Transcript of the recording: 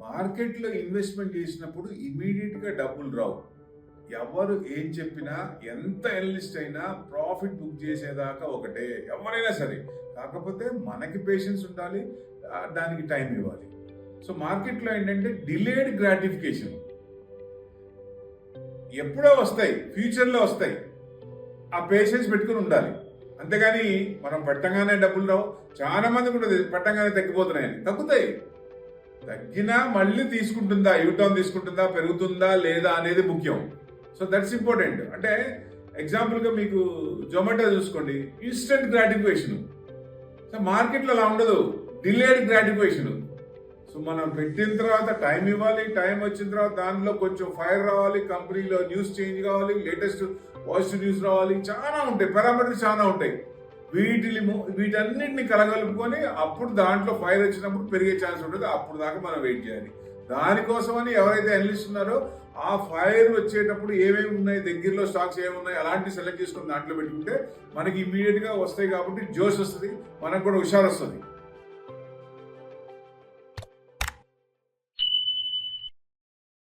మార్కెట్లో ఇన్వెస్ట్మెంట్ చేసినప్పుడు ఇమీడియట్గా డబ్బులు రావు. ఎవరు ఏం చెప్పినా, ఎంత ఎనలిస్ట్ అయినా ప్రాఫిట్ బుక్ చేసేదాకా ఒకటే, ఎవరైనా సరే. కాకపోతే మనకి పేషెన్స్ ఉండాలి, దానికి టైం ఇవ్వాలి. సో మార్కెట్లో ఏంటంటే డిలేడ్ గ్రాటిఫికేషన్. ఎప్పుడో వస్తాయి, ఫ్యూచర్లో వస్తాయి. ఆ పేషెన్స్ పెట్టుకుని ఉండాలి. అంతేగాని మనం పెట్టగానే డబ్బులు రావు. చాలా మంది కూడా పెట్టగానే తగ్గిపోతున్నాయని. తగ్గుతాయి. తగ్గినా మళ్ళీ తీసుకుంటుందా, యూటర్న్ తీసుకుంటుందా, పెరుగుతుందా లేదా అనేది ముఖ్యం. So that's important. అంటే ఎగ్జాంపుల్గా మీకు జొమాటో చూసుకోండి, ఇన్స్టెంట్ గ్రాటిఫికేషన్. సో మార్కెట్లో అలా ఉండదు, డిలేడ్ గ్రాటిఫికేషన్. సో మనం పెట్టిన తర్వాత టైం ఇవ్వాలి, టైం వచ్చిన తర్వాత దానిలో కొంచెం ఫైర్ రావాలి, కంపెనీలో న్యూస్ చేంజ్ కావాలి, లేటెస్ట్ పాజిటివ్ న్యూస్ రావాలి, చాలా ఉంటాయి, పారామీటర్స్ చాలా ఉంటాయి. వీటన్నిటిని కలగలుపుకొని అప్పుడు దాంట్లో ఫైర్ వచ్చినప్పుడు పెరిగే ఛాన్స్ ఉంటుంది. అప్పుడు దాకా మనం వెయిట్ చేయాలి. దానికోసమని ఎవరైతే అనలిస్ట్ ఉన్నారో ఆ ఫైర్ వచ్చేటప్పుడు ఏమేమి ఉన్నాయి, దగ్గరలో స్టాక్స్ ఏమున్నాయి, అలాంటి సెలెక్ట్ చేసుకుని దాంట్లో పెట్టుకుంటే మనకి ఇమీడియట్ గా వస్తాయి. కాబట్టి జోష్ వస్తుంది, మనకు కూడా హుషారు వస్తుంది.